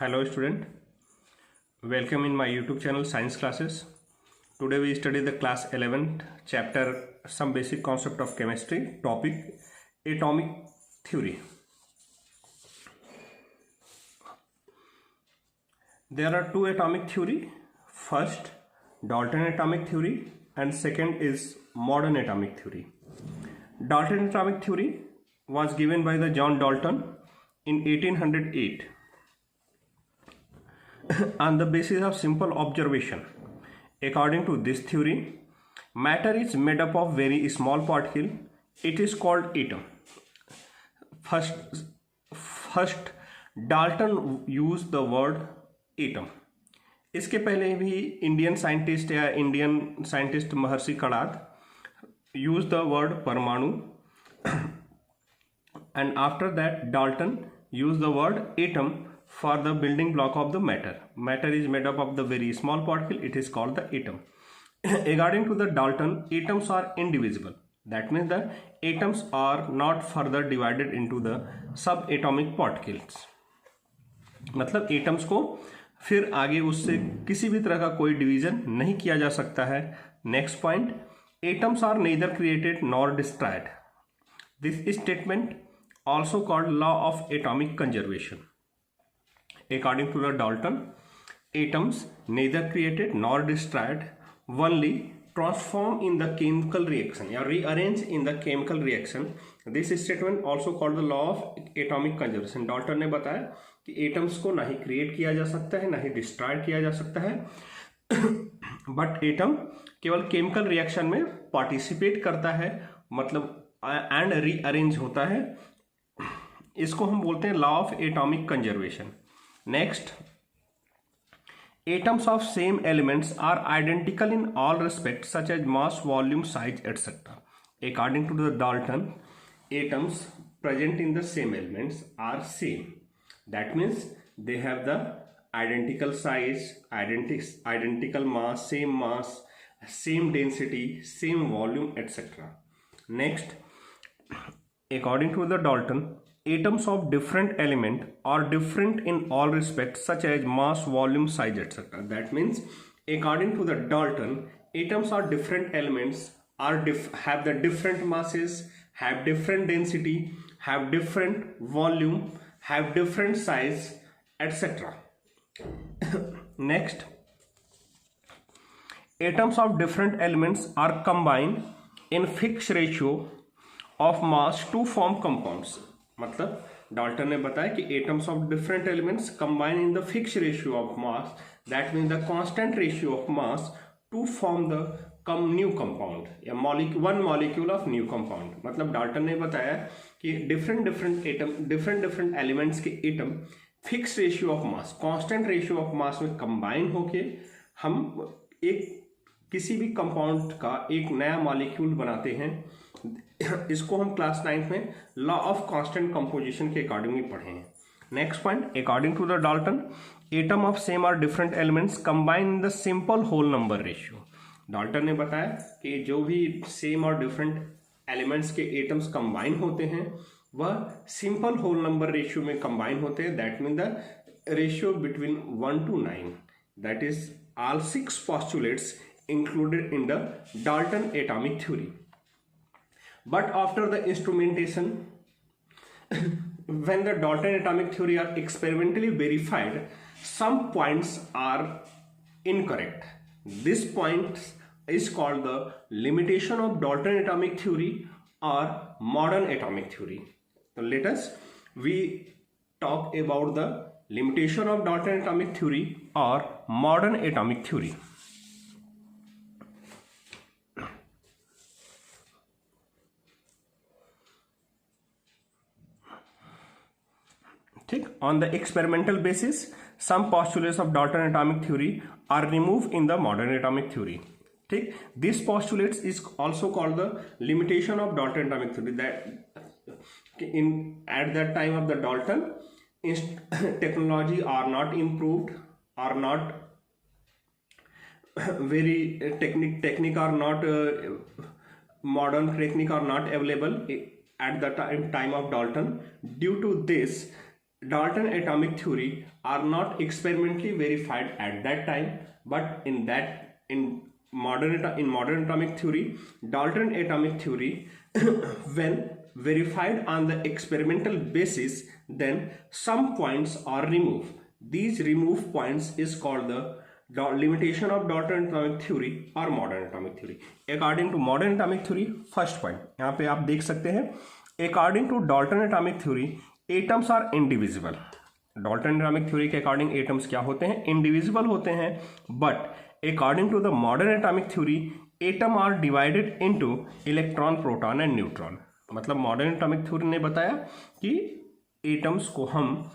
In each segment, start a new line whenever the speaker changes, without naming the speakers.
Hello student, welcome in my YouTube channel Science Classes. Today we study the class 11th chapter some basic concept of chemistry, topic atomic theory. There are two atomic theory, first Dalton atomic theory and second is modern atomic theory. Dalton atomic theory was given by the John Dalton in 1808 on the basis of simple observation. According to this theory, matter is made up of very small particle. It is called atom. First Dalton used the word atom. इसके पहले भी Indian scientist Maharshi Kanada use the word परमाणु, and after that Dalton used the word atom for the building block of the matter. Matter is made up of the very small particle. It is called the atom. According to the Dalton, atoms are indivisible. That means the atoms are not further divided into the subatomic particles. मतलब atoms को फिर आगे उससे किसी भी तरह का कोई डिवीजन नहीं किया जा सकता है. Next point, atoms are neither created nor destroyed. This statement also called law of atomic conservation. According to the Dalton, atoms neither created nor destroyed, only transform in the chemical reaction or rearrange in the chemical reaction. This statement also called the law of atomic conservation. Dalton ने बताया कि atoms को ना ही create किया जा सकता है ना ही डिस्ट्रॉय किया जा सकता है, बट एटम केवल केमिकल रिएक्शन में पार्टिसिपेट करता है, मतलब एंड रीअरेंज होता है. इसको हम बोलते हैं law of atomic conservation. Next, atoms of same elements are identical in all respects such as mass, volume, size, etc. According to the Dalton, atoms present in the same elements are same. That means they have the identical size, identical mass, same density, same volume, etc. Next, according to the Dalton, atoms of different element are different in all respects such as mass, volume, size, etc. That means according to the Dalton, atoms are different elements, have the different masses, have different density, have different volume, have different size, etc. Next, atoms of different elements are combined in fixed ratio of mass to form compounds. मतलब Dalton ने बताया कि atoms of different elements combine in the fix ratio of mass, that mean the constant ratio of mass to form the new compound या one molecule of new compound. मतलब Dalton ने बताया कि different elements के atom fix ratio of mass, constant ratio of mass में combine होके हम एक किसी भी कंपाउंड का एक नया मॉलिक्यूल बनाते हैं. इसको हम क्लास 9 में लॉ ऑफ कांस्टेंट कंपोजिशन के अकॉर्डिंग ही पढ़े हैं. Next point, according to the Dalton, atom of same और different elements combine in the simple whole number ratio. Dalton ने बताया कि जो भी सेम और डिफरेंट एलिमेंट्स के एटम्स कंबाइन होते हैं वह सिंपल होल नंबर रेशियो में कंबाइन होते हैं. That mean the ratio between 1 to 9. That is all 6 postulates included in the Dalton atomic theory. But after the instrumentation, when the Dalton atomic theory are experimentally verified, some points are incorrect. This point is called the limitation of Dalton atomic theory or modern atomic theory. So let us talk about the limitation of Dalton atomic theory or modern atomic theory. On the experimental basis, some postulates of Dalton atomic theory are removed in the modern atomic theory. This postulates is also called the limitation of Dalton atomic theory. That at that time of the Dalton, technology are not improved, are not very technique are not modern technique are not available at the time of Dalton. Due to this, Dalton atomic theory are not experimentally verified at that time, but in modern atomic theory, Dalton atomic theory, when verified on the experimental basis, then some points are removed. These removed points is called the limitation of Dalton atomic theory or modern atomic theory. According to modern atomic theory, first point यहाँ पे आप देख सकते हैं, according to Dalton atomic theory, atoms are indivisible. Dalton atomic theory के according atoms क्या होते हैं? इंडिविजिबल होते हैं. But according to the modern atomic theory, atom are divided into electron, proton and neutron. मतलब मॉडर्न एटॉमिक थ्योरी ने बताया कि एटम्स को हम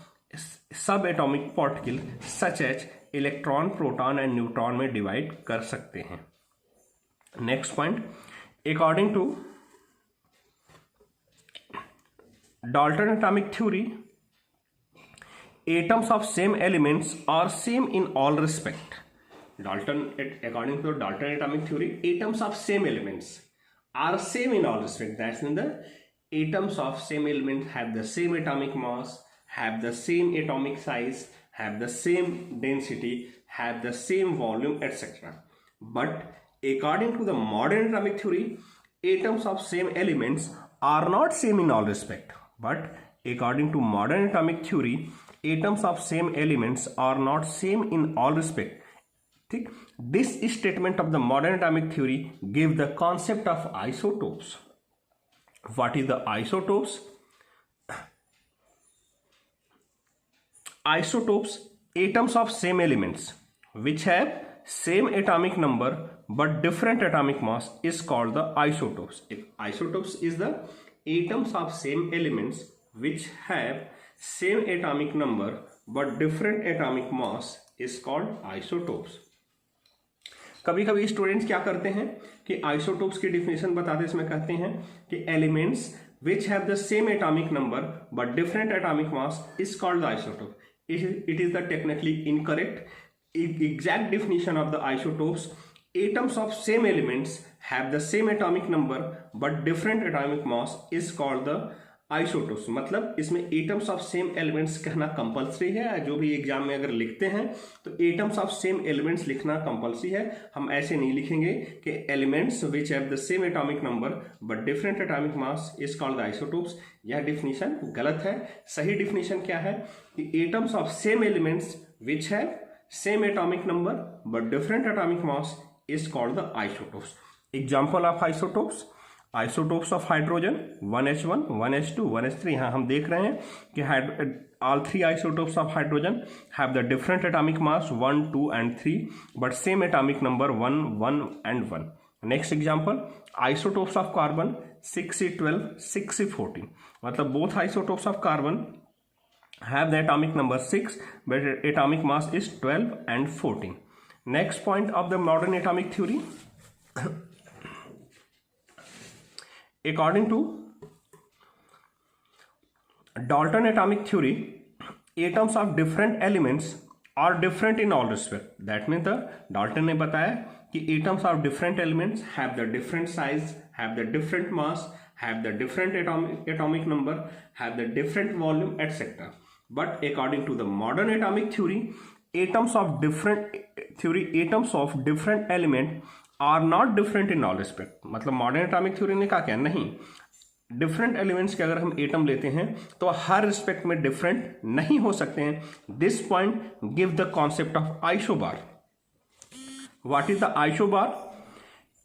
सब atomic particle such as electron, proton and neutron में डिवाइड कर सकते हैं. Next point, according to Dalton atomic theory, atoms of same elements are same in all respect. According to Dalton atomic theory, atoms of same elements are same in all respect. That's in the atoms of same element have the same atomic mass, have the same atomic size, have the same density, have the same volume, etc. But according to the modern atomic theory, atoms of same elements are not same in all respect. But according to modern atomic theory, atoms of same elements are not same in all respect. ठीक, this statement of the modern atomic theory give the concept of isotopes. What is the isotopes? Isotopes, atoms of same elements which have same atomic number but different atomic mass is called the isotopes. Isotopes is the atoms of same elements which have same atomic number but different atomic mass is called isotopes. कभी कभी students क्या करते हैं कि isotopes की definition बताते इसमें कहते हैं कि elements which have the same atomic number but different atomic mass is called the isotope. It is the technically incorrect. Exact definition of the isotopes, atoms of same elements have the same atomic number but different atomic mass is called the isotopes. मतलब इसमें atoms of same elements कहना compulsory है. जो भी exam में अगर लिखते हैं तो एटम्स ऑफ सेम एलिमेंट्स लिखना कंपलसरी है. हम ऐसे नहीं लिखेंगे कि elements which have the same atomic number but different atomic mass is called the isotopes. यह डिफिनीशन गलत है. सही डिफिनीशन क्या है कि atoms of same elements which have same atomic number but different atomic mass is called the isotopes. Example of isotopes, isotopes of hydrogen 1h1, 1h2, 1h3. यहाँ हम देख रहे हैं कि all three isotopes of hydrogen have the different atomic mass 1, 2 and 3 but same atomic number 1, 1 and 1. Next example, isotopes of carbon 6c12, 6c14. मतलब both isotopes of carbon have the atomic number 6 but atomic mass is 12 and 14. Next point of the modern atomic theory, according to Dalton atomic theory, atoms of different elements are different in all respect. That means the Dalton ने बताया कि atoms of different elements have the different size, have the different mass, have the different atomic number, have the different volume, etc. But according to the modern atomic theory, atoms of different element are not different in all respect. मतलब modern atomic theory ने कहा क्या? नहीं, different elements के अगर हम atom लेते हैं तो हर रिस्पेक्ट में डिफरेंट नहीं हो सकते हैं. This point give the concept of isobar. What is the isobar?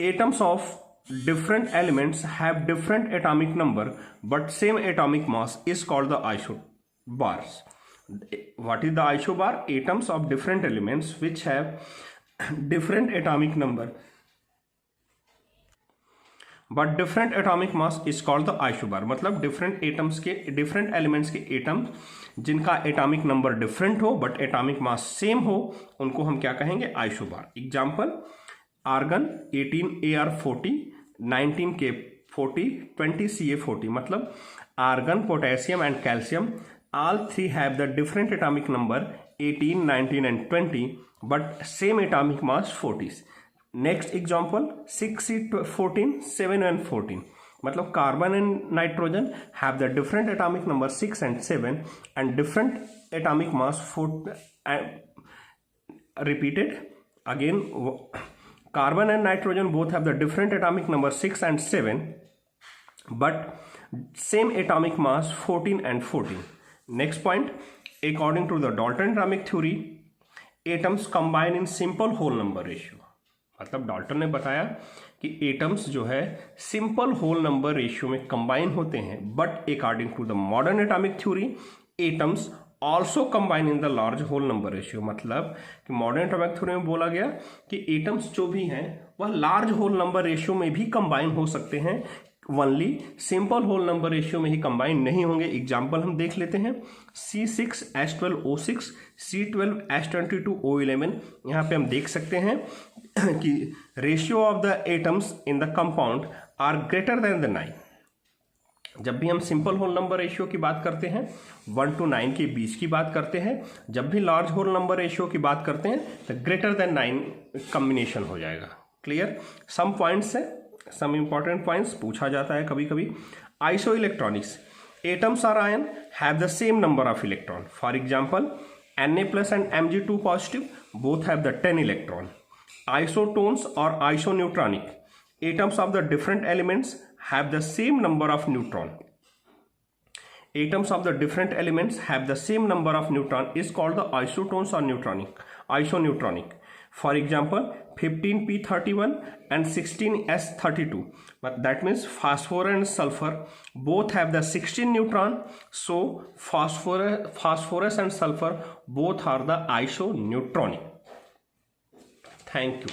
Atoms of different elements have different atomic number but same atomic mass is called the isobars. What is the isobar? Atoms of different elements which have different atomic number but different atomic mass is called the isobar. मतलब different atoms के different elements के atoms जिनका atomic number different हो but atomic mass same हो उनको हम क्या कहेंगे? isobar. Example, argon 18Ar40, 19K40, 20Ca40. मतलब argon, potassium and calcium all three have the different atomic number 18, 19 and 20 but same atomic mass 40. Next example, 6C14, 7 and 14. मतलब carbon and nitrogen have the different atomic number 6 and 7 and different atomic mass 4. Repeated again, carbon and nitrogen both have the different atomic number 6 and 7 but same atomic mass 14 and 14. Next point, according to the Dalton atomic theory, atoms combine in simple whole number ratio. मतलब Dalton ने बताया कि atoms जो है simple whole number ratio में combine होते हैं, but according to the modern atomic theory atoms also combine in the large whole number ratio. मतलब कि मॉडर्न एटॉमिक थ्योरी में बोला गया कि एटम्स जो भी हैं वह लार्ज होल नंबर रेशियो में भी कंबाइन हो सकते हैं, only simple whole number ratio में ही कंबाइन नहीं होंगे। एग्जाम्पल हम देख लेते हैं, C6H12O6, C12H22O11। यहाँ पे हम देख सकते हैं कि ratio of the atoms in the compound are greater than the 9। जब भी हम सिंपल होल नंबर रेशियो की बात करते हैं 1 to 9 के बीच की बात करते हैं, जब भी लार्ज होल नंबर रेशियो की बात करते हैं तो ग्रेटर देन 9 कॉम्बिनेशन हो जाएगा। क्लियर? सम पॉइंट्स है, सम इंपॉर्टेंट पॉइंट्स पूछा जाता है कभी कभी। Isoelectronics, atoms or ion have the same number of electron. For example Na+ and Mg2 positive both have the 10 electron. Isotones or isoneutronic, atoms of the different elements have the same number of neutron. Atoms of the different elements have the same number of neutron is called the isotones or isoneutronic. For example, 15p31 and 16s32. But that means phosphorus and sulfur both have the 16 neutron. So phosphorus and sulfur both are the isoneutronic. Thank you.